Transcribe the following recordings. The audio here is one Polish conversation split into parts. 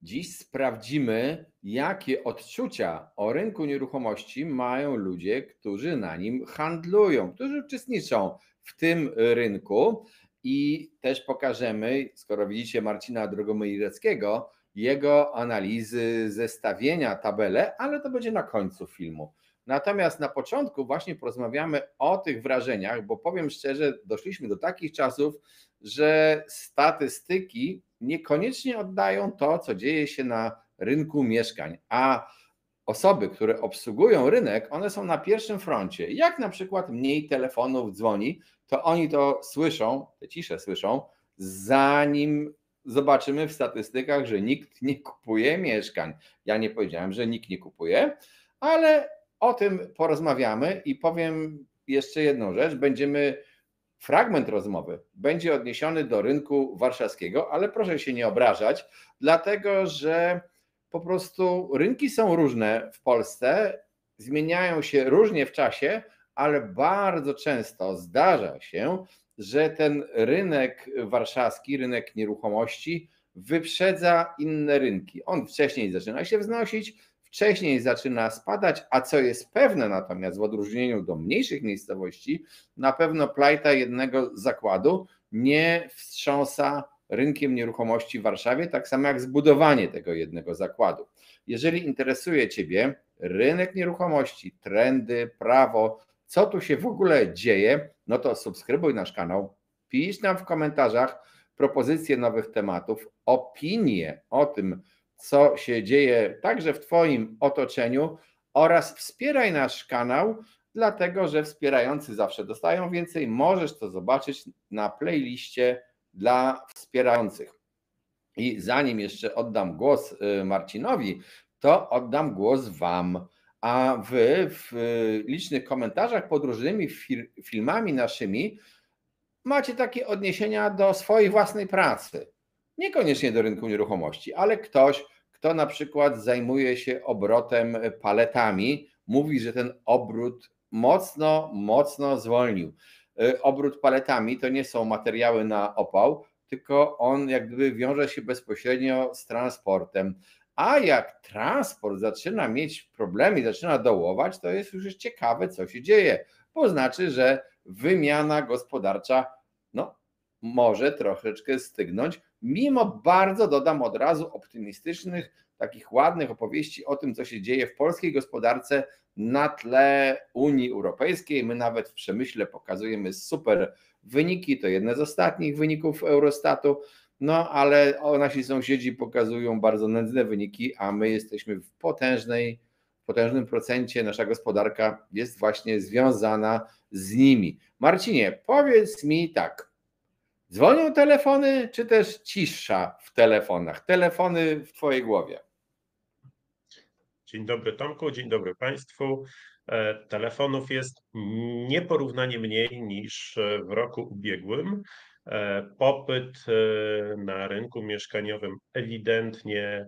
Dziś sprawdzimy, jakie odczucia o rynku nieruchomości mają ludzie, którzy na nim handlują, którzy uczestniczą w tym rynku i też pokażemy, skoro widzicie Marcina Drogomir-Reckiego, jego analizy, zestawienia, tabele, ale to będzie na końcu filmu. Natomiast na początku właśnie porozmawiamy o tych wrażeniach, bo powiem szczerze, doszliśmy do takich czasów, że statystyki niekoniecznie oddają to, co dzieje się na rynku mieszkań, a osoby, które obsługują rynek, one są na pierwszym froncie. Jak na przykład mniej telefonów dzwoni, to oni to słyszą, te cisze słyszą, zanim zobaczymy w statystykach, że nikt nie kupuje mieszkań. Ja nie powiedziałem, że nikt nie kupuje, ale o tym porozmawiamy i powiem jeszcze jedną rzecz. Fragment rozmowy będzie odniesiony do rynku warszawskiego, ale proszę się nie obrażać, dlatego że po prostu rynki są różne w Polsce, zmieniają się różnie w czasie, ale bardzo często zdarza się, że ten rynek warszawski, rynek nieruchomości wyprzedza inne rynki. On wcześniej zaczyna się wznosić, wcześniej zaczyna spadać, a co jest pewne natomiast w odróżnieniu do mniejszych miejscowości, na pewno plajta jednego zakładu nie wstrząsa rynkiem nieruchomości w Warszawie, tak samo jak zbudowanie tego jednego zakładu. Jeżeli interesuje Ciebie rynek nieruchomości, trendy, prawo, co tu się w ogóle dzieje, no to subskrybuj nasz kanał, pisz nam w komentarzach propozycje nowych tematów, opinie o tym, co się dzieje także w Twoim otoczeniu oraz wspieraj nasz kanał, dlatego że wspierający zawsze dostają więcej. Możesz to zobaczyć na playliście dla wspierających. I zanim jeszcze oddam głos Marcinowi, to oddam głos Wam. A Wy w licznych komentarzach pod różnymi filmami naszymi macie takie odniesienia do swojej własnej pracy. Niekoniecznie do rynku nieruchomości, ale ktoś, kto na przykład zajmuje się obrotem paletami, mówi, że ten obrót mocno zwolnił. Obrót paletami to nie są materiały na opał, tylko on jak gdyby wiąże się bezpośrednio z transportem. A jak transport zaczyna mieć problemy i zaczyna dołować, to jest już ciekawe, co się dzieje, bo znaczy, że wymiana gospodarcza może troszeczkę stygnąć, mimo bardzo, dodam od razu, optymistycznych, takich ładnych opowieści o tym, co się dzieje w polskiej gospodarce na tle Unii Europejskiej. My nawet w Przemyśle pokazujemy super wyniki, to jedne z ostatnich wyników Eurostatu, no ale nasi sąsiedzi pokazują bardzo nędzne wyniki, a my jesteśmy w potężnym procencie, nasza gospodarka jest właśnie związana z nimi. Marcinie, powiedz mi tak, dzwonią telefony, czy też cisza w telefonach? Telefony w Twojej głowie. Dzień dobry Tomku, dzień dobry Państwu. Telefonów jest nieporównanie mniej niż w roku ubiegłym. Popyt na rynku mieszkaniowym ewidentnie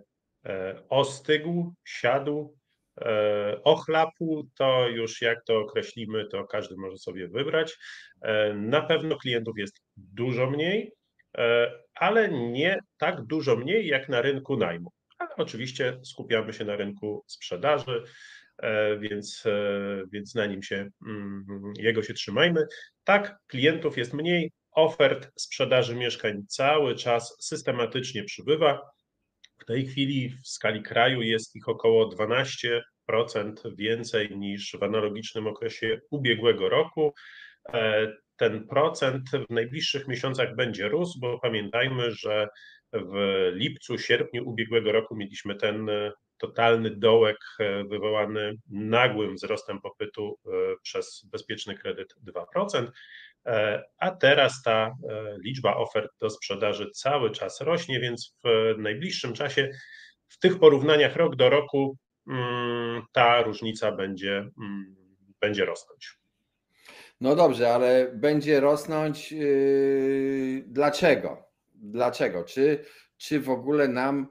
ostygł, siadł, ochlapł, to już jak to określimy, to każdy może sobie wybrać. Na pewno klientów jest dużo mniej, ale nie tak dużo mniej jak na rynku najmu. Ale oczywiście skupiamy się na rynku sprzedaży, więc na nim jego się trzymajmy. Tak, klientów jest mniej, ofert sprzedaży mieszkań cały czas systematycznie przybywa. W tej chwili w skali kraju jest ich około 12% więcej niż w analogicznym okresie ubiegłego roku. Ten procent w najbliższych miesiącach będzie rósł, bo pamiętajmy, że w lipcu, sierpniu ubiegłego roku mieliśmy ten totalny dołek wywołany nagłym wzrostem popytu przez bezpieczny kredyt 2%, a teraz ta liczba ofert do sprzedaży cały czas rośnie, więc w najbliższym czasie w tych porównaniach rok do roku ta różnica będzie rosnąć. No dobrze, ale będzie rosnąć. Dlaczego? Dlaczego? Czy w ogóle nam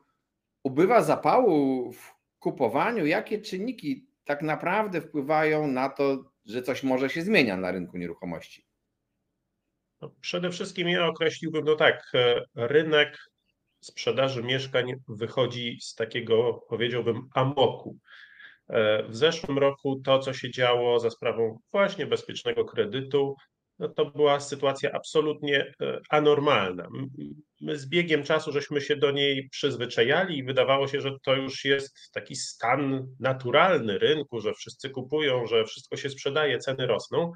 ubywa zapału w kupowaniu? Jakie czynniki tak naprawdę wpływają na to, że coś może się zmienia na rynku nieruchomości? No, przede wszystkim ja określiłbym to tak, rynek sprzedaży mieszkań wychodzi z takiego, powiedziałbym, amoku. W zeszłym roku to, co się działo za sprawą właśnie bezpiecznego kredytu, no to była sytuacja absolutnie anormalna. My z biegiem czasu żeśmy się do niej przyzwyczajali i wydawało się, że to już jest taki stan naturalny rynku, że wszyscy kupują, że wszystko się sprzedaje, ceny rosną.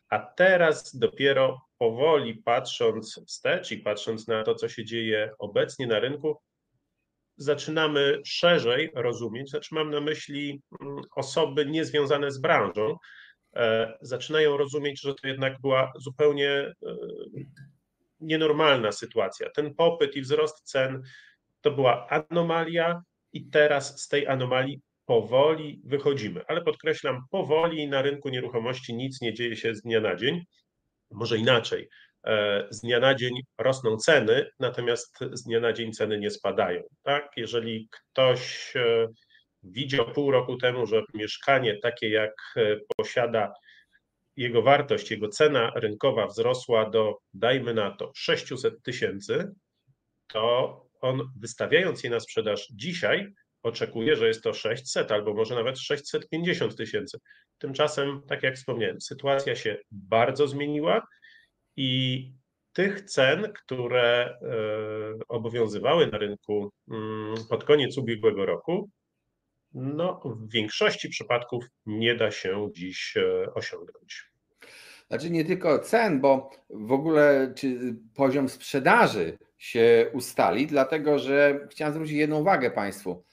A teraz dopiero powoli patrząc wstecz i patrząc na to, co się dzieje obecnie na rynku, zaczynamy szerzej rozumieć, znaczy mam na myśli osoby niezwiązane z branżą, zaczynają rozumieć, że to jednak była zupełnie nienormalna sytuacja. Ten popyt i wzrost cen to była anomalia i teraz z tej anomalii powoli wychodzimy. Ale podkreślam, powoli na rynku nieruchomości nic nie dzieje się z dnia na dzień. Może inaczej, z dnia na dzień rosną ceny, natomiast z dnia na dzień ceny nie spadają. Tak? Jeżeli ktoś widział pół roku temu, że mieszkanie takie jak posiada, jego wartość, jego cena rynkowa wzrosła do, dajmy na to, 600 000, to on wystawiając je na sprzedaż dzisiaj oczekuje, że jest to 600 albo może nawet 650 000. Tymczasem, tak jak wspomniałem, sytuacja się bardzo zmieniła i tych cen, które obowiązywały na rynku pod koniec ubiegłego roku, no, w większości przypadków nie da się dziś osiągnąć. Znaczy nie tylko cen, bo w ogóle czy poziom sprzedaży się ustali, dlatego że chciałem zwrócić jedną uwagę Państwu.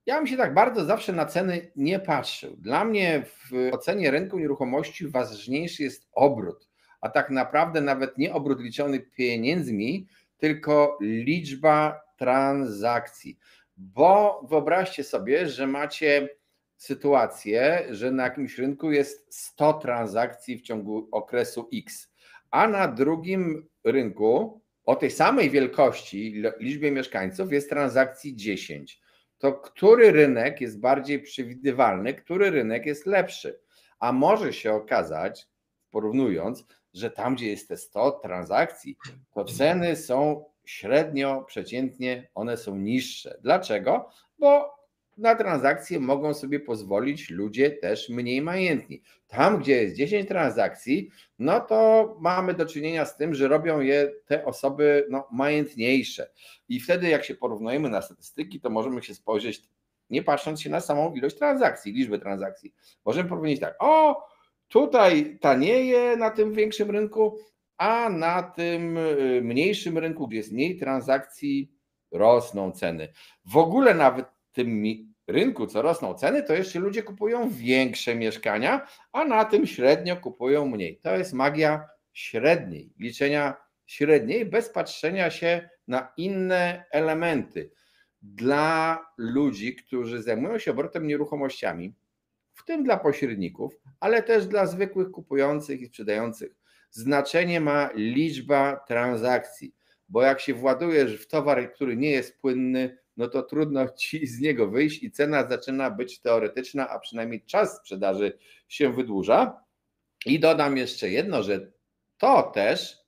Ja bym się tak bardzo zawsze na ceny nie patrzył. Dla mnie w ocenie rynku nieruchomości ważniejszy jest obrót, a tak naprawdę nawet nie obrót liczony pieniędzmi, tylko liczba transakcji. Bo wyobraźcie sobie, że macie sytuację, że na jakimś rynku jest 100 transakcji w ciągu okresu X, a na drugim rynku o tej samej wielkości, liczbie mieszkańców jest transakcji 10. To który rynek jest bardziej przewidywalny, który rynek jest lepszy? A może się okazać, porównując, że tam, gdzie jest te 100 transakcji, to ceny są średnio, przeciętnie, one są niższe. Dlaczego? Bo na transakcje mogą sobie pozwolić ludzie też mniej majętni. Tam, gdzie jest 10 transakcji, no to mamy do czynienia z tym, że robią je te osoby majętniejsze. I wtedy, jak się porównujemy na statystyki, to możemy się spojrzeć, nie patrząc się na samą ilość transakcji, liczbę transakcji. Możemy powiedzieć tak, o, tutaj tanieje na tym większym rynku, a na tym mniejszym rynku, gdzie jest mniej transakcji, rosną ceny. W ogóle nawet w tym rynku, co rosną ceny, to jeszcze ludzie kupują większe mieszkania, a na tym średnio kupują mniej. To jest magia średniej, liczenia średniej, bez patrzenia się na inne elementy. Dla ludzi, którzy zajmują się obrotem nieruchomościami, w tym dla pośredników, ale też dla zwykłych kupujących i sprzedających, znaczenie ma liczba transakcji, bo jak się władujesz w towar, który nie jest płynny, no to trudno ci z niego wyjść i cena zaczyna być teoretyczna, a przynajmniej czas sprzedaży się wydłuża. I dodam jeszcze jedno, że to też,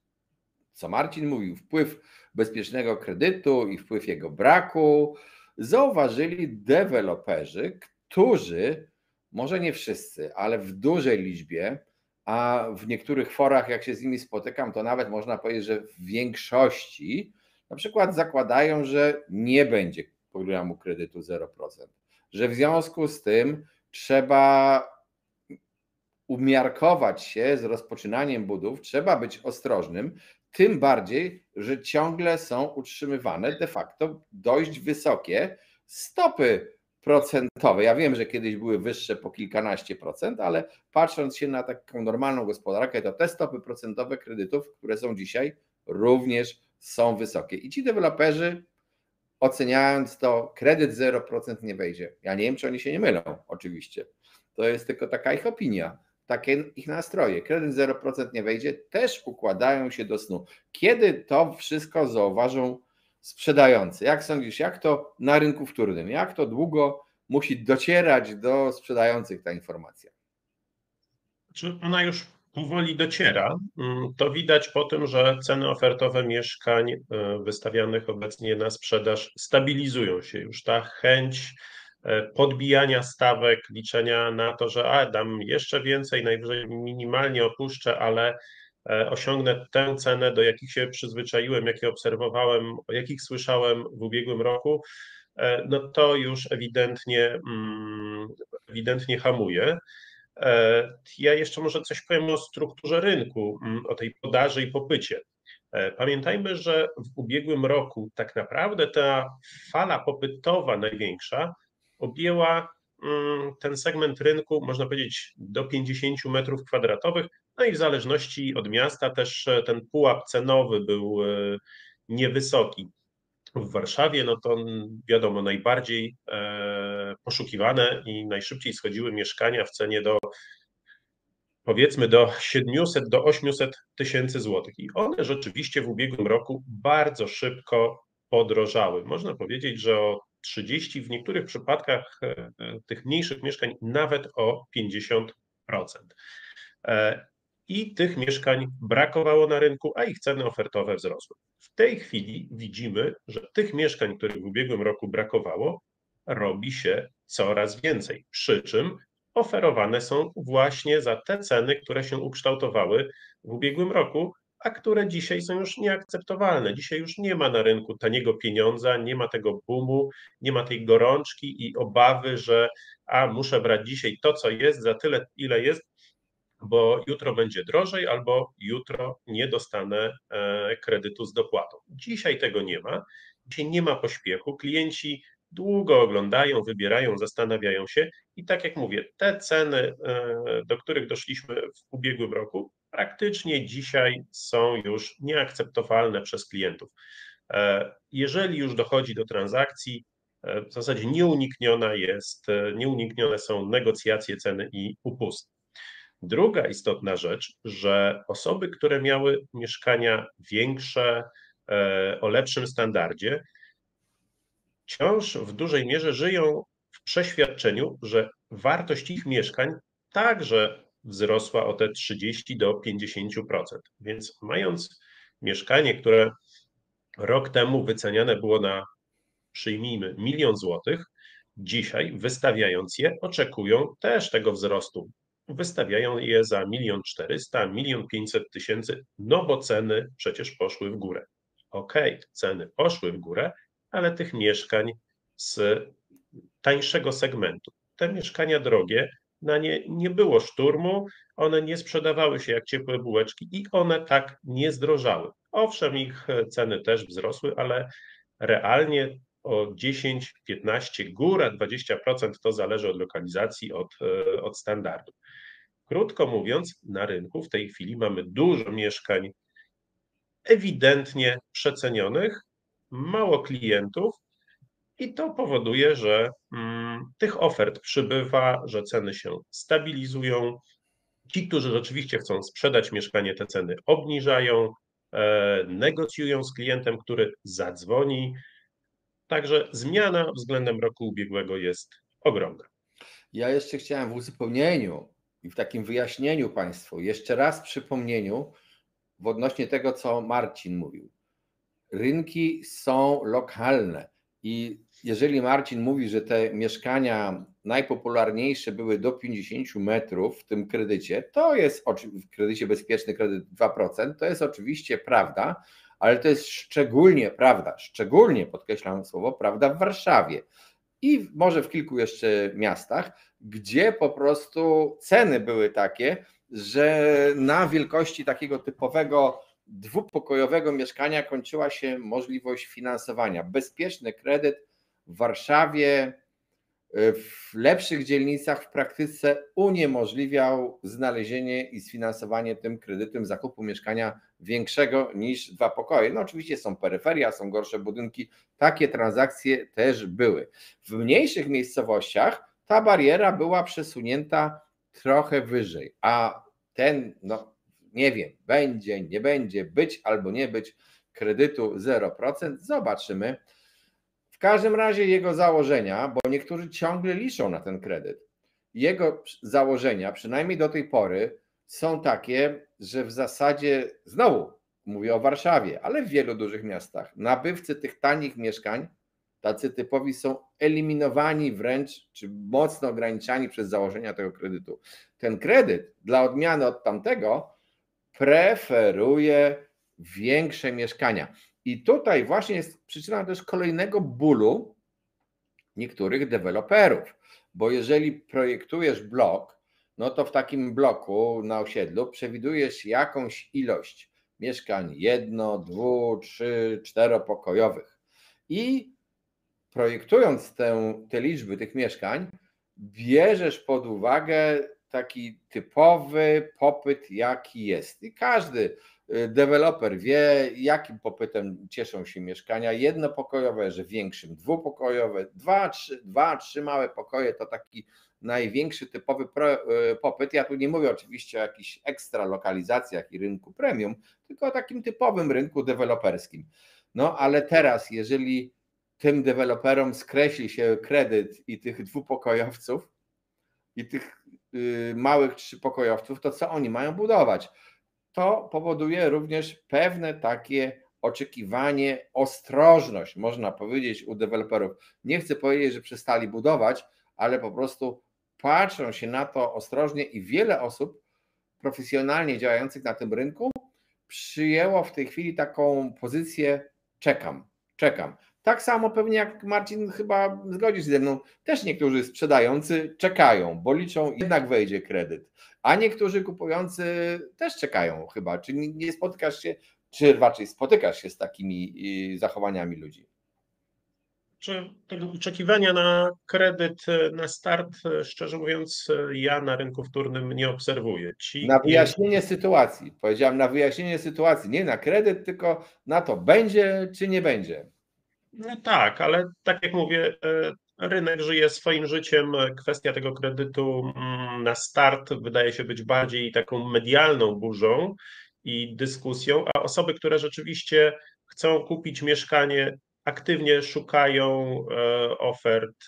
co Marcin mówił, wpływ bezpiecznego kredytu i wpływ jego braku, zauważyli deweloperzy, którzy, może nie wszyscy, ale w dużej liczbie, a w niektórych forach, jak się z nimi spotykam, to nawet można powiedzieć, że w większości, na przykład zakładają, że nie będzie programu kredytu 0%, że w związku z tym trzeba umiarkować się z rozpoczynaniem budów, trzeba być ostrożnym, tym bardziej, że ciągle są utrzymywane de facto dość wysokie stopy procentowe. Ja wiem, że kiedyś były wyższe po kilkanaście procent, ale patrząc się na taką normalną gospodarkę, to te stopy procentowe kredytów, które są dzisiaj, również są wysokie. I ci deweloperzy, oceniając to, kredyt 0% nie wejdzie. Ja nie wiem, czy oni się nie mylą, oczywiście. To jest tylko taka ich opinia, takie ich nastroje. Kredyt 0% nie wejdzie, też układają się do snu. Kiedy to wszystko zauważą sprzedający? Jak sądzisz, jak to na rynku wtórnym, jak to długo musi docierać do sprzedających ta informacja? Czy ona już powoli dociera. To widać po tym, że ceny ofertowe mieszkań wystawianych obecnie na sprzedaż stabilizują się. Już ta chęć podbijania stawek, liczenia na to, że dam jeszcze więcej, najwyżej minimalnie opuszczę, ale osiągnę tę cenę, do jakich się przyzwyczaiłem, jakie obserwowałem, o jakich słyszałem w ubiegłym roku, no to już ewidentnie hamuje. Ja jeszcze może coś powiem o strukturze rynku, o tej podaży i popycie. Pamiętajmy, że w ubiegłym roku tak naprawdę ta fala popytowa największa objęła ten segment rynku, można powiedzieć, do 50 metrów kwadratowych, no i w zależności od miasta też ten pułap cenowy był niewysoki. W Warszawie, no to wiadomo, najbardziej poszukiwane i najszybciej schodziły mieszkania w cenie powiedzmy do 700 do 800 tysięcy złotych. I one rzeczywiście w ubiegłym roku bardzo szybko podrożały. Można powiedzieć, że o 30, w niektórych przypadkach tych mniejszych mieszkań nawet o 50%. I tych mieszkań brakowało na rynku, a ich ceny ofertowe wzrosły. W tej chwili widzimy, że tych mieszkań, których w ubiegłym roku brakowało, robi się coraz więcej. Przy czym oferowane są właśnie za te ceny, które się ukształtowały w ubiegłym roku, a które dzisiaj są już nieakceptowalne. Dzisiaj już nie ma na rynku taniego pieniądza, nie ma tego boomu, nie ma tej gorączki i obawy, że muszę brać dzisiaj to, co jest, za tyle, ile jest, bo jutro będzie drożej albo jutro nie dostanę kredytu z dopłatą. Dzisiaj tego nie ma. Dzisiaj nie ma pośpiechu. Klienci długo oglądają, wybierają, zastanawiają się i tak jak mówię, te ceny, do których doszliśmy w ubiegłym roku, praktycznie dzisiaj są już nieakceptowalne przez klientów. Jeżeli już dochodzi do transakcji, w zasadzie nieuniknione są negocjacje ceny i upusty. Druga istotna rzecz, że osoby, które miały mieszkania większe, o lepszym standardzie, wciąż w dużej mierze żyją w przeświadczeniu, że wartość ich mieszkań także wzrosła o te 30 do 50%. Więc mając mieszkanie, które rok temu wyceniane było na, przyjmijmy, 1 000 000 złotych, dzisiaj wystawiając je, oczekują też tego wzrostu. Wystawiają je za 1 400 000, 1 500 000, no bo ceny przecież poszły w górę. Okej, ceny poszły w górę, ale tych mieszkań z tańszego segmentu. Te mieszkania drogie, na nie nie było szturmu, one nie sprzedawały się jak ciepłe bułeczki i one tak nie zdrożały. Owszem, ich ceny też wzrosły, ale realnie o 10, 15, góra 20% to zależy od lokalizacji, od standardu. Krótko mówiąc, na rynku w tej chwili mamy dużo mieszkań ewidentnie przecenionych, mało klientów i to powoduje, że tych ofert przybywa, że ceny się stabilizują. Ci, którzy rzeczywiście chcą sprzedać mieszkanie, te ceny obniżają, negocjują z klientem, który zadzwoni. Także zmiana względem roku ubiegłego jest ogromna. Ja jeszcze chciałem w uzupełnieniu i w takim wyjaśnieniu Państwu, jeszcze raz przypomnieniu w odnośnie tego, co Marcin mówił. Rynki są lokalne i jeżeli Marcin mówi, że te mieszkania najpopularniejsze były do 50 metrów w tym kredycie, to jest w kredycie bezpieczny kredyt 2%, to jest oczywiście prawda, ale to jest szczególnie podkreślam słowo, prawda w Warszawie i może w kilku jeszcze miastach, gdzie po prostu ceny były takie, że na wielkości takiego typowego dwupokojowego mieszkania kończyła się możliwość finansowania. Bezpieczny kredyt w Warszawie, w lepszych dzielnicach w praktyce uniemożliwiał znalezienie i sfinansowanie tym kredytem zakupu mieszkania większego niż 2 pokoje. No oczywiście są peryferia, są gorsze budynki, takie transakcje też były. W mniejszych miejscowościach ta bariera była przesunięta trochę wyżej, a ten, nie wiem, będzie, nie będzie, być albo nie być kredytu 0%, zobaczymy. W każdym razie jego założenia, bo niektórzy ciągle liczą na ten kredyt, jego założenia, przynajmniej do tej pory, są takie, że w zasadzie, znowu mówię o Warszawie, ale w wielu dużych miastach, nabywcy tych tanich mieszkań, tacy typowi, są eliminowani wręcz, czy mocno ograniczani przez założenia tego kredytu. Ten kredyt, dla odmiany od tamtego, preferuje większe mieszkania. I tutaj właśnie jest przyczyna też kolejnego bólu niektórych deweloperów, bo jeżeli projektujesz blok, no to w takim bloku na osiedlu przewidujesz jakąś ilość mieszkań jedno-, dwu-, trzy-, czteropokojowych i projektując te liczby tych mieszkań, bierzesz pod uwagę taki typowy popyt, jaki jest. I każdy deweloper wie, jakim popytem cieszą się mieszkania jednopokojowe, że większym dwupokojowe, dwa, trzy małe pokoje to taki największy typowy popyt. Ja tu nie mówię oczywiście o jakichś ekstra lokalizacjach i rynku premium, tylko o takim typowym rynku deweloperskim. No ale teraz, jeżeli tym deweloperom skreśli się kredyt i tych dwupokojowców i tych małych trzypokojowców, to co oni mają budować? To powoduje również pewne takie oczekiwanie, ostrożność, można powiedzieć, u deweloperów. Nie chcę powiedzieć, że przestali budować, ale po prostu patrzą się na to ostrożnie i wiele osób profesjonalnie działających na tym rynku przyjęło w tej chwili taką pozycję: czekam. Tak samo pewnie jak Marcin, chyba zgodzisz się ze mną, też niektórzy sprzedający czekają, bo liczą, jednak wejdzie kredyt, a niektórzy kupujący też czekają chyba. Czy nie spotykasz się, czy raczej spotykasz się z takimi zachowaniami ludzi? Czy tego oczekiwania na kredyt na start, szczerze mówiąc, ja na rynku wtórnym nie obserwuję. Ci Na klienci, wyjaśnienie sytuacji. Powiedziałem na wyjaśnienie sytuacji, nie na kredyt, tylko na to, będzie czy nie będzie. no tak, ale tak jak mówię, rynek żyje swoim życiem. Kwestia tego kredytu na start wydaje się być bardziej taką medialną burzą i dyskusją, a osoby, które rzeczywiście chcą kupić mieszkanie, aktywnie szukają ofert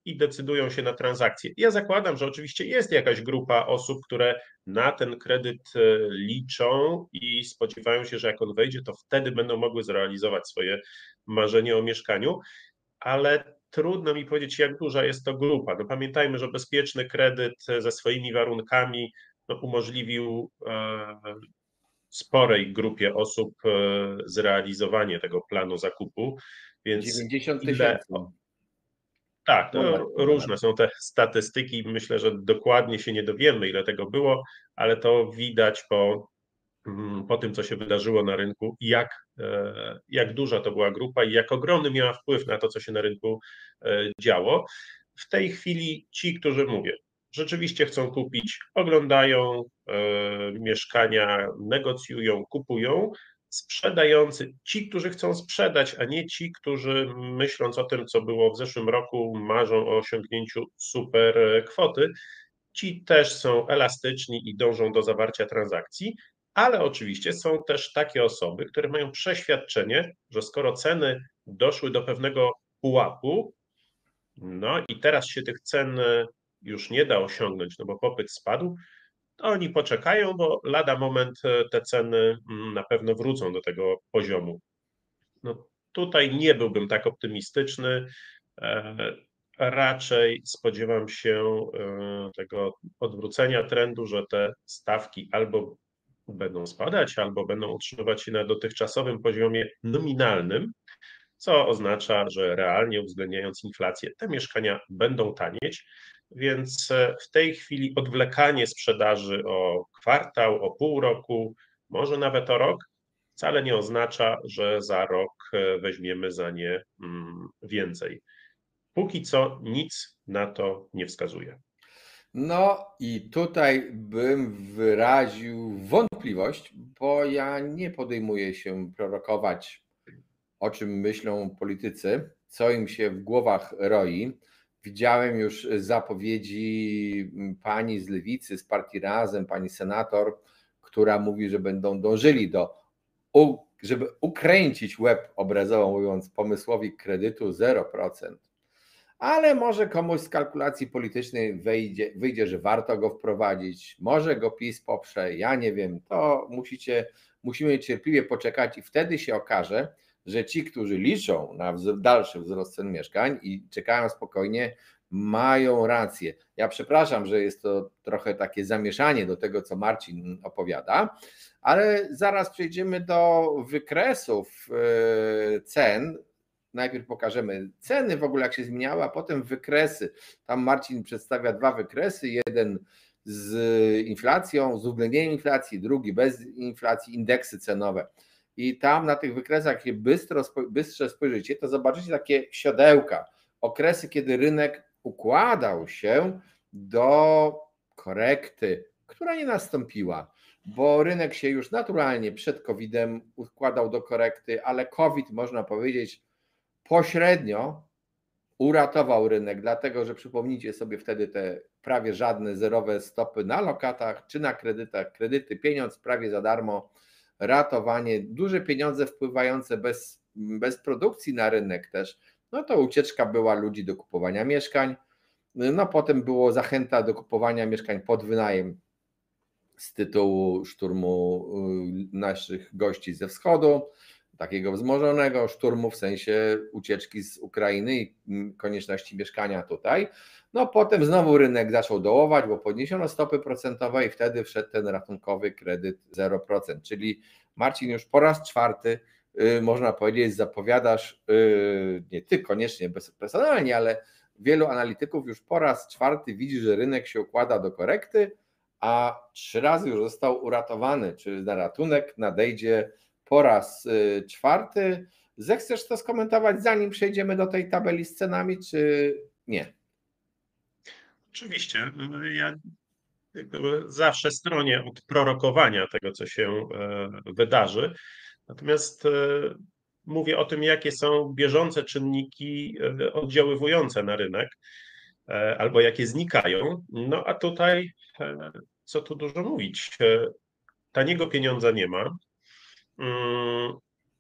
i decydują się na transakcje. Ja zakładam, że oczywiście jest jakaś grupa osób, które na ten kredyt liczą i spodziewają się, że jak on wejdzie, to wtedy będą mogły zrealizować swoje marzenie o mieszkaniu, ale trudno mi powiedzieć, jak duża jest to grupa. No pamiętajmy, że bezpieczny kredyt ze swoimi warunkami no, umożliwił sporej grupie osób zrealizowanie tego planu zakupu, więc 90 ile. tysięcy. Tak, to Ponad. różne są te statystyki. Myślę, że dokładnie się nie dowiemy, ile tego było, ale to widać po tym, co się wydarzyło na rynku, jak duża to była grupa i jak ogromny miała wpływ na to, co się na rynku działo. W tej chwili ci, którzy mówię, rzeczywiście chcą kupić, oglądają mieszkania, negocjują, kupują. Sprzedający, ci, którzy chcą sprzedać, a nie ci, którzy myśląc o tym, co było w zeszłym roku, marzą o osiągnięciu super kwoty, ci też są elastyczni i dążą do zawarcia transakcji, ale oczywiście są też takie osoby, które mają przeświadczenie, że skoro ceny doszły do pewnego pułapu, no i teraz się tych cen już nie da osiągnąć, no bo popyt spadł, to oni poczekają, bo lada moment te ceny na pewno wrócą do tego poziomu. No tutaj nie byłbym tak optymistyczny. E, Raczej spodziewam się tego odwrócenia trendu, że te stawki albo będą spadać, albo będą utrzymywać się na dotychczasowym poziomie nominalnym, co oznacza, że realnie uwzględniając inflację, te mieszkania będą tanieć. Więc w tej chwili odwlekanie sprzedaży o kwartał, o pół roku, może nawet o rok, wcale nie oznacza, że za rok weźmiemy za nie więcej. Póki co nic na to nie wskazuje. No i tutaj bym wyraził wątpliwość, bo ja nie podejmuję się prorokować, o czym myślą politycy, co im się w głowach roi. Widziałem już zapowiedzi pani z Lewicy, z partii Razem, pani senator, która mówi, że będą dążyli żeby ukręcić łeb obrazowo mówiąc, pomysłowi kredytu 0%. ale może komuś z kalkulacji politycznej wyjdzie, że warto go wprowadzić, może go PiS poprze, ja nie wiem, to musimy cierpliwie poczekać i wtedy się okaże, że ci, którzy liczą na dalszy wzrost cen mieszkań i czekają spokojnie, mają rację. Ja przepraszam, że jest to trochę takie zamieszanie do tego, co Marcin opowiada, ale zaraz przejdziemy do wykresów cen. Najpierw pokażemy ceny w ogóle, jak się zmieniały, a potem wykresy. Tam Marcin przedstawia dwa wykresy, jeden z inflacją, z uwzględnieniem inflacji, drugi bez inflacji, indeksy cenowe. I tam na tych wykresach, jak bystrze spojrzycie, to zobaczycie takie siodełka, okresy, kiedy rynek układał się do korekty, która nie nastąpiła, bo rynek się już naturalnie przed COVID-em układał do korekty, ale COVID, można powiedzieć, pośrednio uratował rynek, dlatego że przypomnijcie sobie wtedy te prawie żadne zerowe stopy na lokatach czy na kredytach, kredyty, pieniądz prawie za darmo, ratowanie, duże pieniądze wpływające bez produkcji na rynek też, no to ucieczka była ludzi do kupowania mieszkań, no potem było zachęta do kupowania mieszkań pod wynajem z tytułu szturmu naszych gości ze wschodu, takiego wzmożonego szturmu w sensie ucieczki z Ukrainy i konieczności mieszkania tutaj. No potem znowu rynek zaczął dołować, bo podniesiono stopy procentowe i wtedy wszedł ten ratunkowy kredyt 0%, czyli Marcin już po raz czwarty, można powiedzieć, zapowiadasz, nie ty koniecznie personalnie, ale wielu analityków już po raz czwarty widzi, że rynek się układa do korekty, a 3 razy już został uratowany, czyli na ratunek nadejdzie po raz czwarty. Zechcesz to skomentować, zanim przejdziemy do tej tabeli z cenami, czy nie? Oczywiście. Ja zawsze stronię od prorokowania tego, co się wydarzy. Natomiast mówię o tym, jakie są bieżące czynniki oddziaływujące na rynek, albo jakie znikają. No a tutaj, co tu dużo mówić, taniego pieniądza nie ma.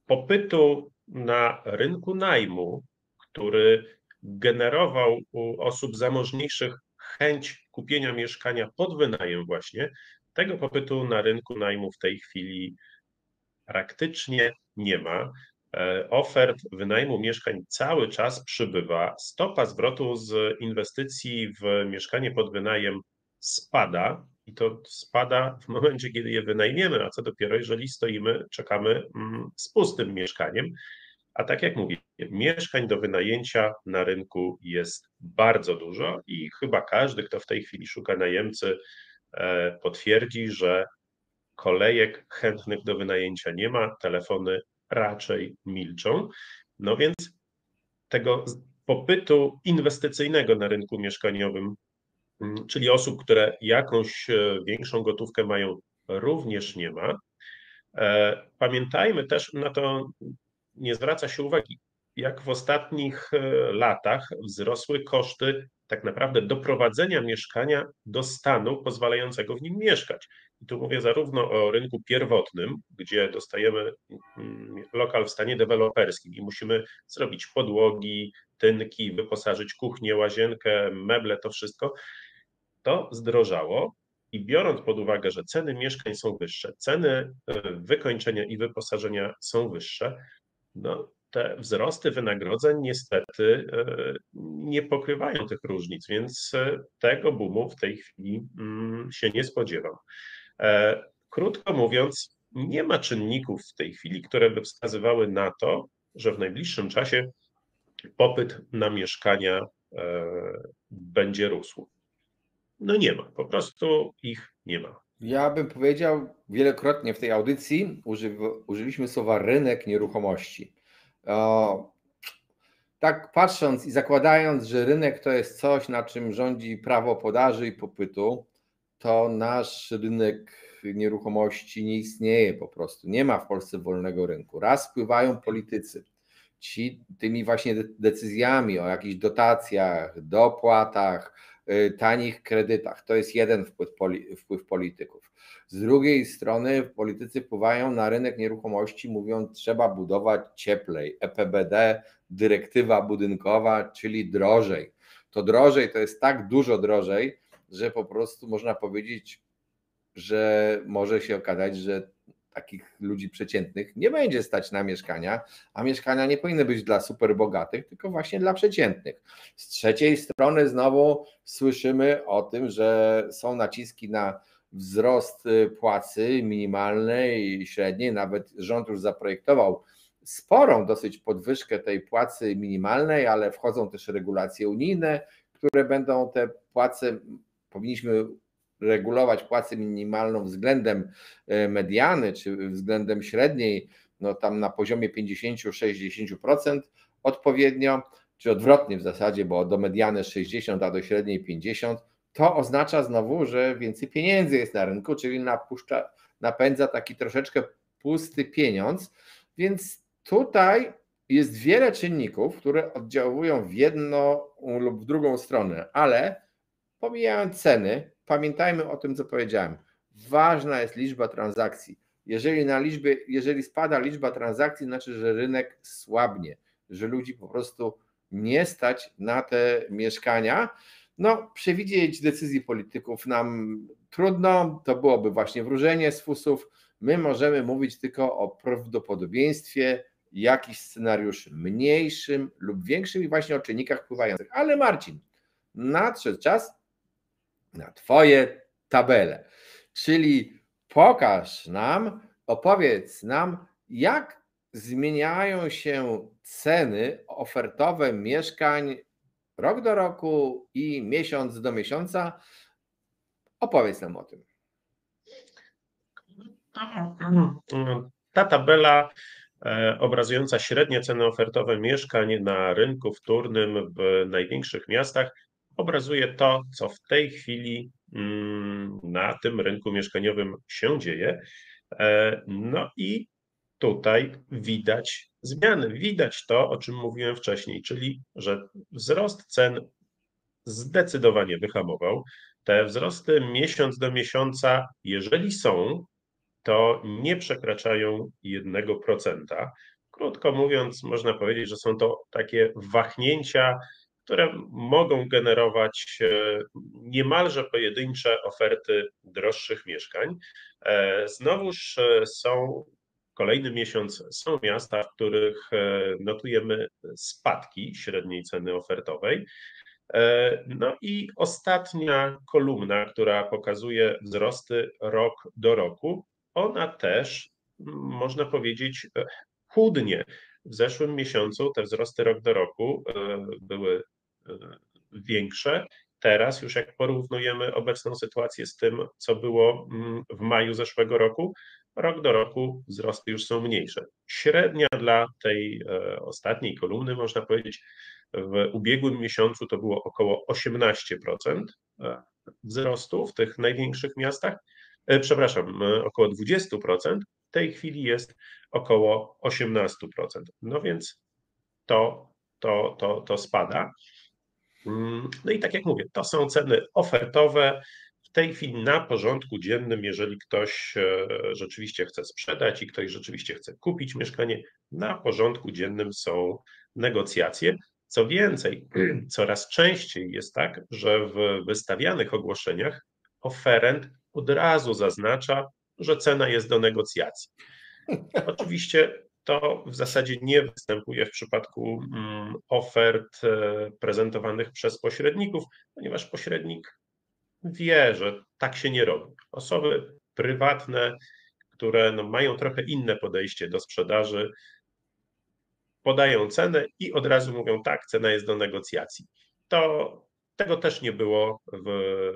Popytu na rynku najmu, który generował u osób zamożniejszych chęć kupienia mieszkania pod wynajem właśnie, tego popytu na rynku najmu w tej chwili praktycznie nie ma. Ofert wynajmu mieszkań cały czas przybywa. Stopa zwrotu z inwestycji w mieszkanie pod wynajem spada i to spada w momencie, kiedy je wynajmiemy, a co dopiero, jeżeli stoimy, czekamy z pustym mieszkaniem. A tak jak mówię, mieszkań do wynajęcia na rynku jest bardzo dużo i chyba każdy, kto w tej chwili szuka najemcy, potwierdzi, że kolejek chętnych do wynajęcia nie ma, telefony raczej milczą. No więc tego popytu inwestycyjnego na rynku mieszkaniowym, czyli osób, które jakąś większą gotówkę mają, również nie ma. Pamiętajmy też, na to nie zwraca się uwagi, jak w ostatnich latach wzrosły koszty tak naprawdę doprowadzenia mieszkania do stanu pozwalającego w nim mieszkać. I tu mówię zarówno o rynku pierwotnym, gdzie dostajemy lokal w stanie deweloperskim i musimy zrobić podłogi, tynki, wyposażyć kuchnię, łazienkę, meble, to wszystko, to zdrożało. I biorąc pod uwagę, że ceny mieszkań są wyższe, ceny wykończenia i wyposażenia są wyższe, no, te wzrosty wynagrodzeń niestety nie pokrywają tych różnic, więc tego boomu w tej chwili się nie spodziewam. Krótko mówiąc, nie ma czynników w tej chwili, które by wskazywały na to, że w najbliższym czasie popyt na mieszkania będzie rósł. No nie ma, po prostu ich nie ma. Ja bym powiedział, wielokrotnie w tej audycji użyliśmy słowa rynek nieruchomości. Tak patrząc i zakładając, że rynek to jest coś, na czym rządzi prawo podaży i popytu, to nasz rynek nieruchomości nie istnieje po prostu. Nie ma w Polsce wolnego rynku. Raz wpływają politycy, ci tymi właśnie decyzjami o jakichś dotacjach, dopłatach, tanich kredytach. To jest jeden wpływ polityków. Z drugiej strony politycy wpływają na rynek nieruchomości, mówiąc, trzeba budować cieplej, EPBD, dyrektywa budynkowa, czyli drożej. To drożej to jest tak dużo drożej, że po prostu można powiedzieć, że może się okazać, że takich ludzi przeciętnych nie będzie stać na mieszkania, a mieszkania nie powinny być dla super bogatych, tylko właśnie dla przeciętnych. Z trzeciej strony znowu słyszymy o tym, że są naciski na wzrost płacy minimalnej i średniej, nawet rząd już zaprojektował sporą dosyć podwyżkę tej płacy minimalnej, ale wchodzą też regulacje unijne, które będą te płace, powinniśmy regulować płacę minimalną względem mediany czy względem średniej, no tam na poziomie 50-60% odpowiednio, czy odwrotnie w zasadzie, bo do mediany 60, a do średniej 50, to oznacza znowu, że więcej pieniędzy jest na rynku, czyli napędza taki troszeczkę pusty pieniądz, więc tutaj jest wiele czynników, które oddziałują w jedną lub w drugą stronę, ale pomijając ceny, pamiętajmy o tym, co powiedziałem. Ważna jest liczba transakcji. Jeżeli spada liczba transakcji, znaczy, że rynek słabnie, że ludzi po prostu nie stać na te mieszkania. No, przewidzieć decyzji polityków nam trudno, to byłoby właśnie wróżenie z fusów. My możemy mówić tylko o prawdopodobieństwie jakichś scenariuszy mniejszym lub większym i właśnie o czynnikach wpływających. Ale Marcin, nadszedł czas na Twoje tabele, czyli pokaż nam, opowiedz nam, jak zmieniają się ceny ofertowe mieszkań rok do roku i miesiąc do miesiąca. Opowiedz nam o tym. Ta tabela obrazująca średnie ceny ofertowe mieszkań na rynku wtórnym w największych miastach obrazuje to, co w tej chwili na tym rynku mieszkaniowym się dzieje. No i tutaj widać zmiany. Widać to, o czym mówiłem wcześniej, czyli że wzrost cen zdecydowanie wyhamował. Te wzrosty miesiąc do miesiąca, jeżeli są, to nie przekraczają 1%. Krótko mówiąc, można powiedzieć, że są to takie wahnięcia, które mogą generować niemalże pojedyncze oferty droższych mieszkań. Znowuż kolejny miesiąc są miasta, w których notujemy spadki średniej ceny ofertowej. No i ostatnia kolumna, która pokazuje wzrosty rok do roku, ona też, można powiedzieć, chudnie. W zeszłym miesiącu te wzrosty rok do roku były większe. Teraz już jak porównujemy obecną sytuację z tym, co było w maju zeszłego roku, rok do roku wzrosty już są mniejsze. Średnia dla tej ostatniej kolumny, można powiedzieć, w ubiegłym miesiącu to było około 18% wzrostu w tych największych miastach. Przepraszam, około 20%. W tej chwili jest około 18%. No więc to spada. No i tak jak mówię, to są ceny ofertowe. W tej chwili na porządku dziennym, jeżeli ktoś rzeczywiście chce sprzedać i ktoś rzeczywiście chce kupić mieszkanie, na porządku dziennym są negocjacje. Co więcej, coraz częściej jest tak, że w wystawianych ogłoszeniach oferent od razu zaznacza, że cena jest do negocjacji. Oczywiście to w zasadzie nie występuje w przypadku ofert prezentowanych przez pośredników, ponieważ pośrednik wie, że tak się nie robi. Osoby prywatne, które mają trochę inne podejście do sprzedaży, podają cenę i od razu mówią: tak, cena jest do negocjacji. Tego też nie było w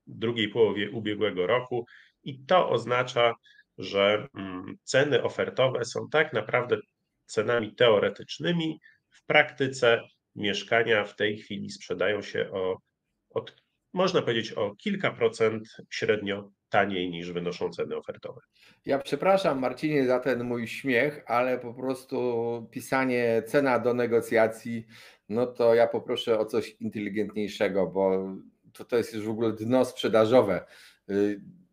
drugiej połowie ubiegłego roku i to oznacza, że ceny ofertowe są tak naprawdę cenami teoretycznymi. W praktyce mieszkania w tej chwili sprzedają się można powiedzieć, o kilka procent średnio taniej niż wynoszą ceny ofertowe. Ja przepraszam, Marcinie, za ten mój śmiech, ale po prostu pisanie cena do negocjacji No to ja poproszę o coś inteligentniejszego, bo to jest już w ogóle dno sprzedażowe.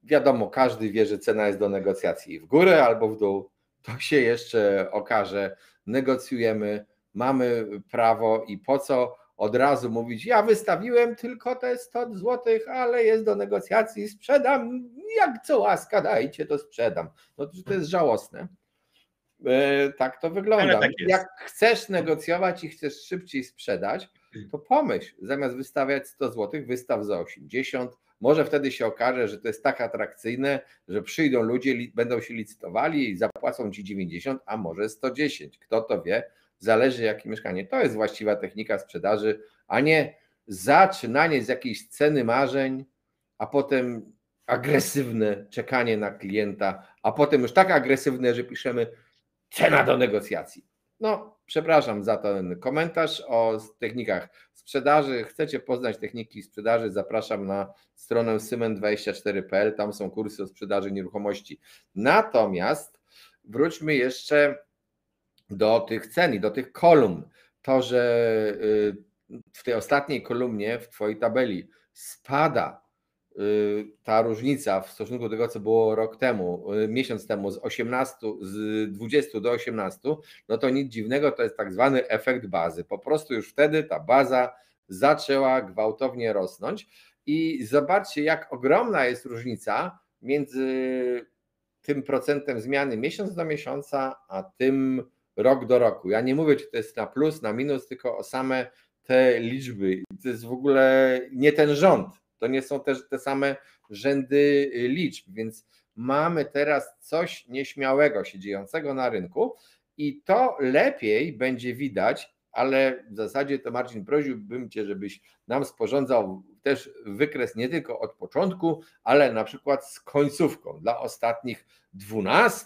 Wiadomo, każdy wie, że cena jest do negocjacji w górę albo w dół. To się jeszcze okaże. Negocjujemy, mamy prawo i po co od razu mówić, ja wystawiłem tylko te 100 zł, ale jest do negocjacji, sprzedam, jak co łaska dajcie, to sprzedam. No to jest żałosne. Tak to Ale wygląda. tak jest. Jak chcesz negocjować i chcesz szybciej sprzedać, to pomyśl, zamiast wystawiać 100 zł, wystaw za 80. Może wtedy się okaże, że to jest tak atrakcyjne, że przyjdą ludzie, będą się licytowali i zapłacą ci 90, a może 110. Kto to wie? Zależy jakie mieszkanie. To jest właściwa technika sprzedaży, a nie zaczynanie z jakiejś ceny marzeń, a potem agresywne czekanie na klienta, a potem już tak agresywne, że piszemy cena do negocjacji. No, przepraszam za ten komentarz o technikach sprzedaży. Chcecie poznać techniki sprzedaży? Zapraszam na stronę symen24.pl. Tam są kursy o sprzedaży nieruchomości. Natomiast wróćmy jeszcze do tych cen i do tych kolumn. To, że w tej ostatniej kolumnie w Twojej tabeli spada ta różnica w stosunku do tego, co było rok temu, miesiąc temu z 20 do 18, no to nic dziwnego, to jest tak zwany efekt bazy. Po prostu już wtedy ta baza zaczęła gwałtownie rosnąć i zobaczcie, jak ogromna jest różnica między tym procentem zmiany miesiąc do miesiąca, a tym rok do roku. Ja nie mówię, czy to jest na plus, na minus, tylko o same te liczby. To jest w ogóle nie ten rząd. To nie są też te same rzędy liczb, więc mamy teraz coś nieśmiałego się dziejącego na rynku i to lepiej będzie widać, ale w zasadzie to Marcin, prosiłbym Cię, żebyś nam sporządzał też wykres nie tylko od początku, ale na przykład z końcówką dla ostatnich 12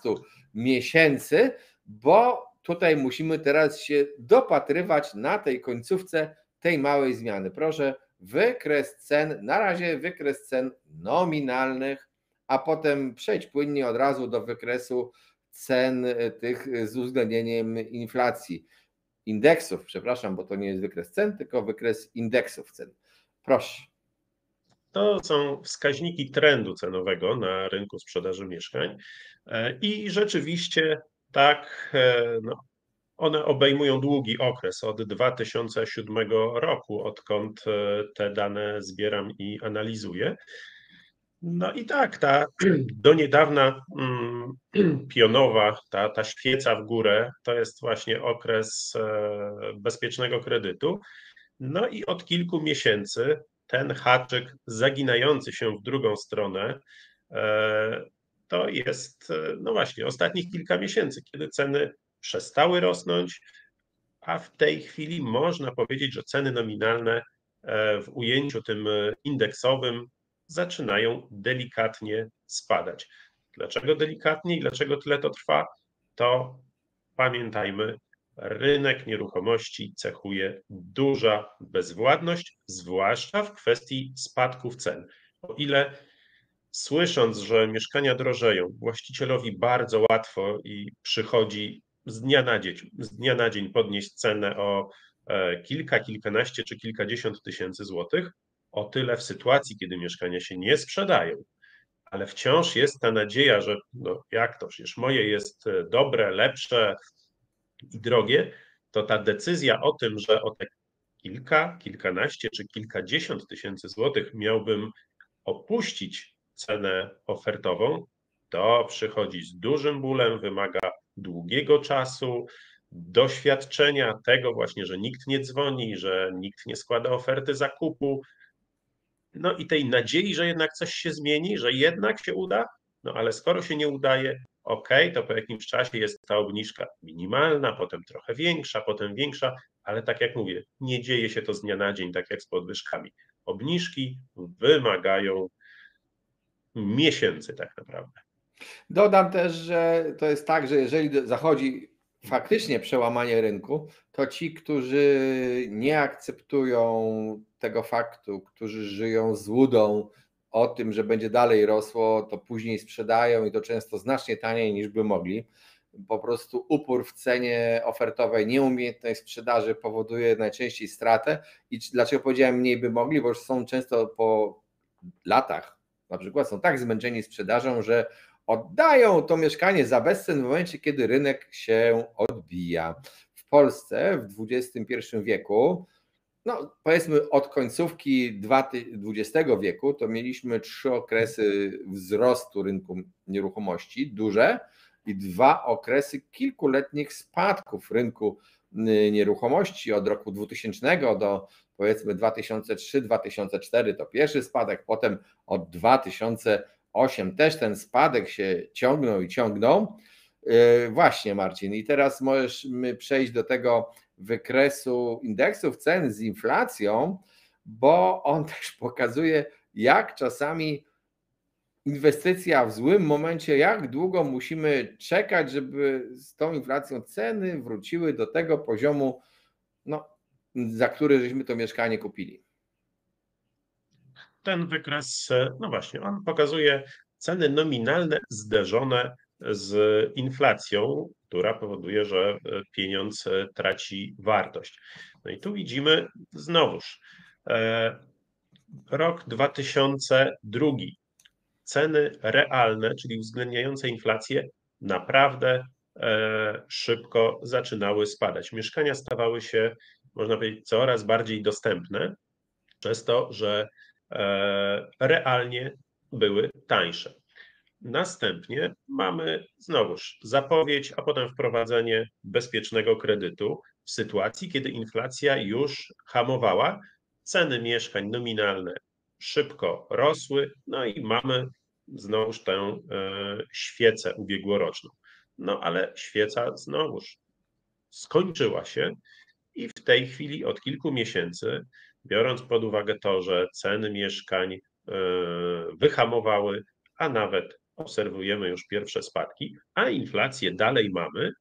miesięcy, bo tutaj musimy teraz się dopatrywać na tej końcówce tej małej zmiany. Proszę, wykres cen, na razie wykres cen nominalnych, a potem przejdź płynnie od razu do wykresu cen tych z uwzględnieniem inflacji. Indeksów, przepraszam, bo to nie jest wykres cen, tylko wykres indeksów cen. Proszę. To są wskaźniki trendu cenowego na rynku sprzedaży mieszkań i rzeczywiście tak, no, one obejmują długi okres od 2007 roku, odkąd te dane zbieram i analizuję. No i tak, ta do niedawna pionowa, ta świeca w górę, to jest właśnie okres bezpiecznego kredytu. No i od kilku miesięcy ten haczyk zaginający się w drugą stronę to jest, no właśnie, ostatnich kilka miesięcy, kiedy ceny przestały rosnąć, a w tej chwili można powiedzieć, że ceny nominalne w ujęciu tym indeksowym zaczynają delikatnie spadać. Dlaczego delikatnie i dlaczego tyle to trwa? To pamiętajmy, rynek nieruchomości cechuje duża bezwładność, zwłaszcza w kwestii spadków cen. O ile słysząc, że mieszkania drożeją, właścicielowi bardzo łatwo i przychodzi z dnia na dzień podnieść cenę o kilka, kilkanaście czy kilkadziesiąt tysięcy złotych, o tyle w sytuacji, kiedy mieszkania się nie sprzedają, ale wciąż jest ta nadzieja, że no jak to, przecież moje jest dobre, lepsze i drogie, to ta decyzja o tym, że o te kilka, kilkanaście czy kilkadziesiąt tysięcy złotych miałbym opuścić cenę ofertową, to przychodzi z dużym bólem, wymaga długiego czasu, doświadczenia tego właśnie, że nikt nie dzwoni, że nikt nie składa oferty zakupu, no i tej nadziei, że jednak coś się zmieni, że jednak się uda, no ale skoro się nie udaje, ok, to po jakimś czasie jest ta obniżka minimalna, potem trochę większa, potem większa, ale tak jak mówię, nie dzieje się to z dnia na dzień, tak jak z podwyżkami. Obniżki wymagają miesięcy tak naprawdę. Dodam też, że to jest tak, że jeżeli zachodzi faktycznie przełamanie rynku, to ci, którzy nie akceptują tego faktu, którzy żyją z łudą o tym, że będzie dalej rosło, to później sprzedają i to często znacznie taniej niż by mogli. po prostu upór w cenie ofertowej, nieumiejętność sprzedaży powoduje najczęściej stratę. I dlaczego powiedziałem mniej by mogli, bo już są często po latach, na przykład są tak zmęczeni sprzedażą, że oddają to mieszkanie za bezcen w momencie, kiedy rynek się odbija. W Polsce w XXI wieku, no powiedzmy od końcówki XX wieku, to mieliśmy 3 okresy wzrostu rynku nieruchomości, duże, i 2 okresy kilkuletnich spadków rynku nieruchomości od roku 2000 do powiedzmy 2003-2004 to pierwszy spadek, potem od 2008 też ten spadek się ciągnął. Właśnie, Marcin, i teraz możesz przejść do tego wykresu indeksów cen z inflacją, bo on też pokazuje, jak czasami inwestycja w złym momencie, jak długo musimy czekać, żeby z tą inflacją ceny wróciły do tego poziomu, no, za który żeśmy to mieszkanie kupili. Ten wykres, no właśnie, on pokazuje ceny nominalne zderzone z inflacją, która powoduje, że pieniądz traci wartość. No i tu widzimy znowuż rok 2002. Ceny realne, czyli uwzględniające inflację, naprawdę szybko zaczynały spadać. Mieszkania stawały się, można powiedzieć, coraz bardziej dostępne, przez to, że realnie były tańsze. Następnie mamy znowuż zapowiedź, a potem wprowadzenie bezpiecznego kredytu w sytuacji, kiedy inflacja już hamowała, ceny mieszkań nominalne szybko rosły, no i mamy znowuż tę świecę ubiegłoroczną. No ale świeca znowuż skończyła się i w tej chwili od kilku miesięcy, biorąc pod uwagę to, że ceny mieszkań wyhamowały, a nawet obserwujemy już pierwsze spadki, a inflację dalej mamy,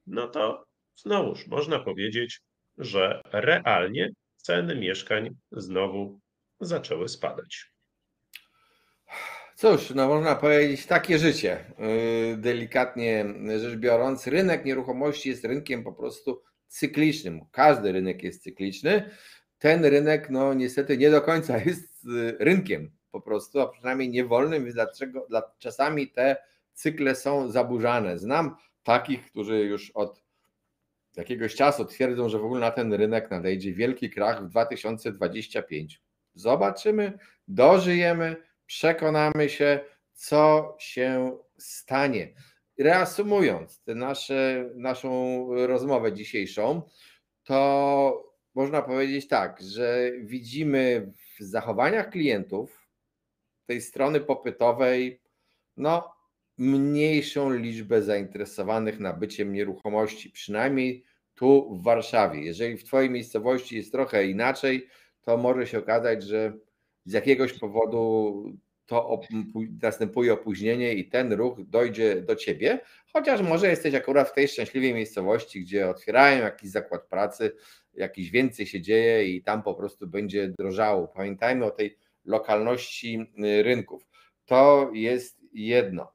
no to znowuż można powiedzieć, że realnie ceny mieszkań znowu zaczęły spadać. Cóż, no można powiedzieć takie życie. Delikatnie rzecz biorąc, rynek nieruchomości jest rynkiem po prostu cyklicznym. Każdy rynek jest cykliczny. Ten rynek, no niestety nie do końca jest rynkiem po prostu, a przynajmniej niewolnym, więc czasami te cykle są zaburzane. Znam takich, którzy już od jakiegoś czasu twierdzą, że w ogóle na ten rynek nadejdzie wielki krach w 2025. Zobaczymy, dożyjemy, przekonamy się, co się stanie. Reasumując naszą rozmowę dzisiejszą, to można powiedzieć tak, że widzimy w zachowaniach klientów tej strony popytowej no, mniejszą liczbę zainteresowanych nabyciem nieruchomości, przynajmniej tu w Warszawie. Jeżeli w Twojej miejscowości jest trochę inaczej, to może się okazać, że z jakiegoś powodu to następuje opóźnienie i ten ruch dojdzie do Ciebie, chociaż może jesteś akurat w tej szczęśliwej miejscowości, gdzie otwierają jakiś zakład pracy, jakiś więcej się dzieje i tam po prostu będzie drożało. Pamiętajmy o tej lokalności rynków. To jest jedno.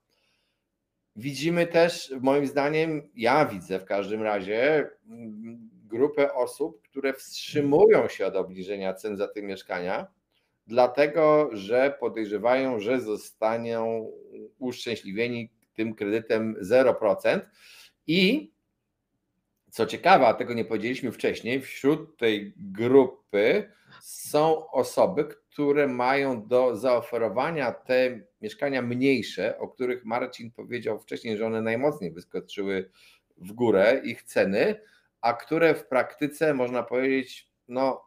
Widzimy też, moim zdaniem, ja widzę w każdym razie grupę osób, które wstrzymują się od obniżenia cen za te mieszkania, dlatego że podejrzewają, że zostaną uszczęśliwieni tym kredytem 0%. I co ciekawe, a tego nie powiedzieliśmy wcześniej, wśród tej grupy są osoby, które mają do zaoferowania te mieszkania mniejsze, o których Marcin powiedział wcześniej, że one najmocniej wyskoczyły w górę, ich ceny, a które w praktyce, można powiedzieć, no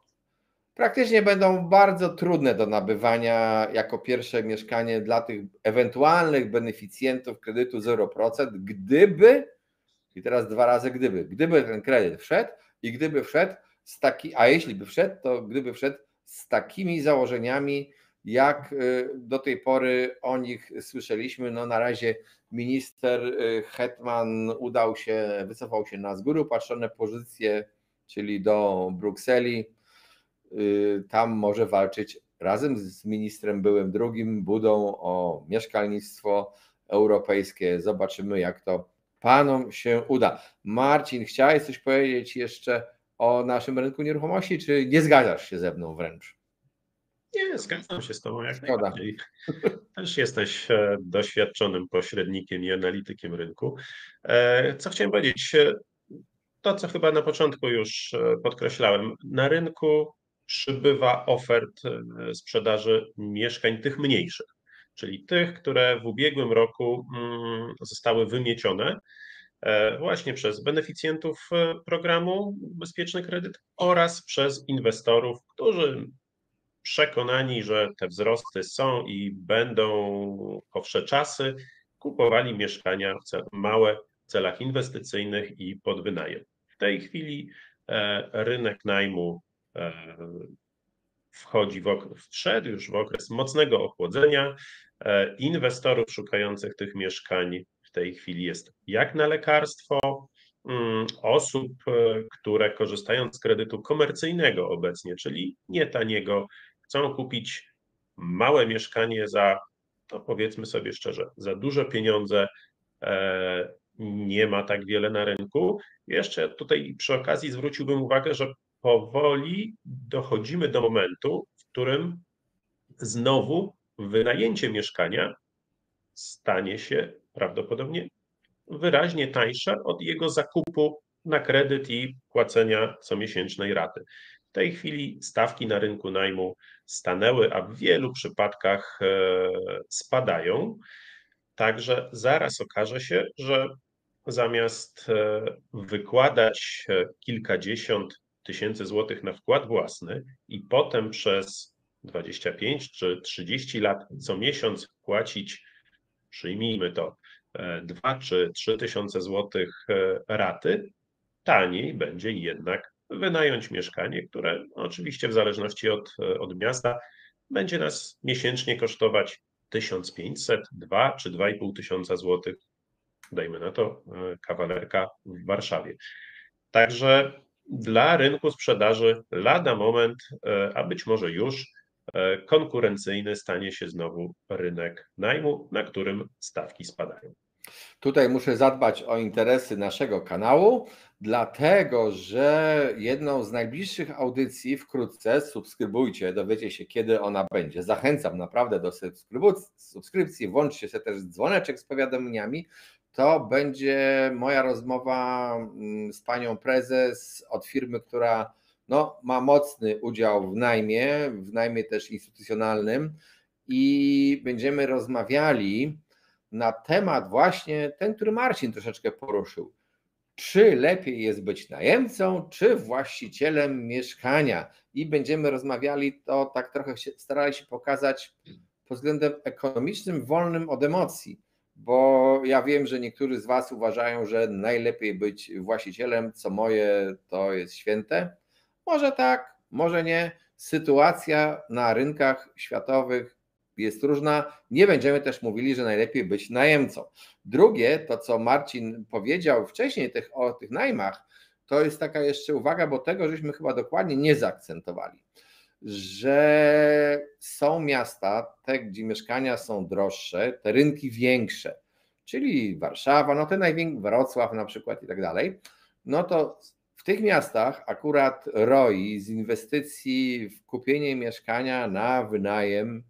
praktycznie będą bardzo trudne do nabywania jako pierwsze mieszkanie dla tych ewentualnych beneficjentów kredytu 0%, gdyby, i teraz 2 razy gdyby ten kredyt wszedł i gdyby wszedł a jeśli by wszedł, to gdyby wszedł z takimi założeniami, jak do tej pory o nich słyszeliśmy. No na razie minister Hetman wycofał się na z góry upatrzone pozycje, czyli do Brukseli. Tam może walczyć razem z ministrem byłym drugim Budą o mieszkalnictwo europejskie. Zobaczymy, jak to panom się uda. Marcin, chciałeś coś powiedzieć jeszcze o naszym rynku nieruchomości, czy nie zgadzasz się ze mną wręcz? Nie, zgadzam się z Tobą jak Szkoda. najbardziej. Też jesteś doświadczonym pośrednikiem i analitykiem rynku. Co chciałem powiedzieć? To, co chyba na początku już podkreślałem, na rynku przybywa ofert sprzedaży mieszkań tych mniejszych, czyli tych, które w ubiegłym roku zostały wymiecione właśnie przez beneficjentów programu Bezpieczny Kredyt oraz przez inwestorów, którzy przekonani, że te wzrosty są i będą po wsze czasy, kupowali mieszkania małe w celach inwestycyjnych i pod wynajem. W tej chwili rynek najmu wszedł już w okres mocnego ochłodzenia. Inwestorów szukających tych mieszkań w tej chwili jest jak na lekarstwo. Osób, które korzystając z kredytu komercyjnego obecnie, czyli nie taniego, chcą kupić małe mieszkanie za, no powiedzmy sobie szczerze, za duże pieniądze, nie ma tak wiele na rynku. Jeszcze tutaj przy okazji zwróciłbym uwagę, że powoli dochodzimy do momentu, w którym znowu wynajęcie mieszkania stanie się prawdopodobnie wyraźnie tańsze od jego zakupu na kredyt i płacenia comiesięcznej raty. W tej chwili stawki na rynku najmu stanęły, a w wielu przypadkach spadają. Także zaraz okaże się, że zamiast wykładać kilkadziesiąt tysięcy złotych na wkład własny i potem przez 25 czy 30 lat co miesiąc płacić, przyjmijmy to, 2 czy 3 tysiące złotych raty, taniej będzie jednak wynająć mieszkanie, które oczywiście w zależności od miasta będzie nas miesięcznie kosztować 1500, 2 czy 2,5 tysiąca złotych, dajmy na to, kawalerka w Warszawie. Także dla rynku sprzedaży lada moment, a być może już konkurencyjny stanie się znowu rynek najmu, na którym stawki spadają. Tutaj muszę zadbać o interesy naszego kanału, dlatego że jedną z najbliższych audycji wkrótce, subskrybujcie, dowiecie się kiedy ona będzie. Zachęcam naprawdę do subskrypcji, włączcie sobie też dzwoneczek z powiadomieniami. To będzie moja rozmowa z panią prezes od firmy, która no, ma mocny udział w najmie też instytucjonalnym i będziemy rozmawiali na temat właśnie ten, który Marcin troszeczkę poruszył. Czy lepiej jest być najemcą, czy właścicielem mieszkania? I będziemy rozmawiali, to tak trochę starali się pokazać pod względem ekonomicznym, wolnym od emocji, bo ja wiem, że niektórzy z Was uważają, że najlepiej być właścicielem, co moje to jest święte. Może tak, może nie. Sytuacja na rynkach światowych jest różna. Nie będziemy też mówili, że najlepiej być najemcą. Drugie, to co Marcin powiedział wcześniej o tych najmach, to jest taka jeszcze uwaga, bo tego żeśmy chyba dokładnie nie zaakcentowali, że są miasta, te gdzie mieszkania są droższe, te rynki większe, czyli Warszawa, no te największe, Wrocław na przykład i tak dalej, no to w tych miastach akurat ROI z inwestycji w kupienie mieszkania na wynajem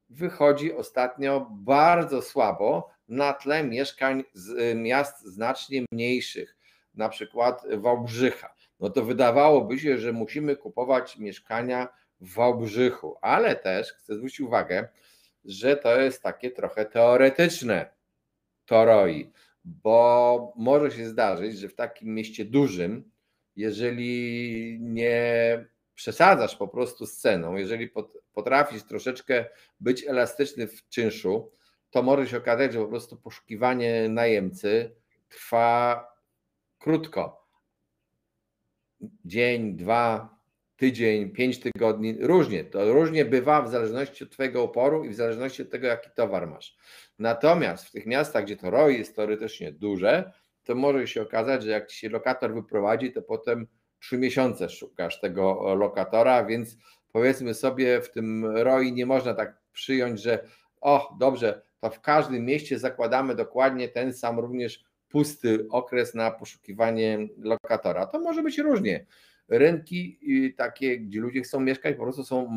wychodzi ostatnio bardzo słabo na tle mieszkań z miast znacznie mniejszych, na przykład Wałbrzycha. No to wydawałoby się, że musimy kupować mieszkania w Wałbrzychu, ale też chcę zwrócić uwagę, że to jest takie trochę teoretyczne to ROI, bo może się zdarzyć, że w takim mieście dużym, jeżeli nie przesadzasz po prostu z ceną, jeżeli potrafisz troszeczkę być elastyczny w czynszu, to może się okazać, że po prostu poszukiwanie najemcy trwa krótko. Dzień, 2, tydzień, 5 tygodni, różnie. To różnie bywa w zależności od Twojego oporu i w zależności od tego, jaki towar masz. Natomiast w tych miastach, gdzie to ROI jest teoretycznie duże, to może się okazać, że jak Ci się lokator wyprowadzi, to potem 3 miesiące szukasz tego lokatora, więc powiedzmy sobie, w tym ROI nie można tak przyjąć, że dobrze, to w każdym mieście zakładamy dokładnie ten sam również pusty okres na poszukiwanie lokatora. To może być różnie. Rynki takie, gdzie ludzie chcą mieszkać, po prostu są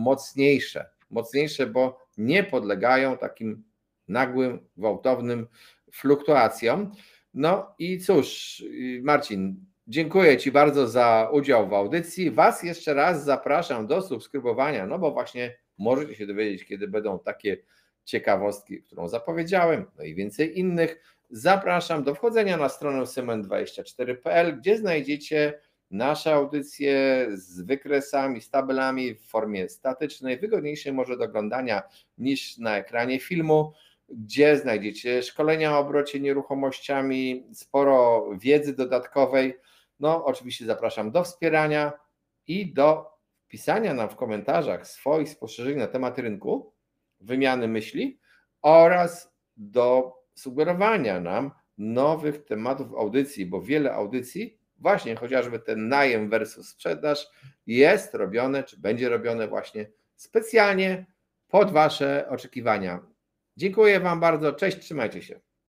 mocniejsze, bo nie podlegają takim nagłym, gwałtownym fluktuacjom. No i cóż, Marcin, dziękuję Ci bardzo za udział w audycji. Was jeszcze raz zapraszam do subskrybowania, no bo właśnie możecie się dowiedzieć, kiedy będą takie ciekawostki, którą zapowiedziałem, no i więcej innych. Zapraszam do wchodzenia na stronę symen24.pl, gdzie znajdziecie nasze audycje z wykresami, z tabelami w formie statycznej, wygodniejszej może do oglądania niż na ekranie filmu, gdzie znajdziecie szkolenia o obrocie nieruchomościami, sporo wiedzy dodatkowej. No, oczywiście zapraszam do wspierania i do pisania nam w komentarzach swoich spostrzeżeń na temat rynku, wymiany myśli oraz do sugerowania nam nowych tematów audycji, bo wiele audycji, właśnie chociażby ten najem versus sprzedaż, jest robione, czy będzie robione właśnie specjalnie pod Wasze oczekiwania. Dziękuję Wam bardzo, cześć, trzymajcie się.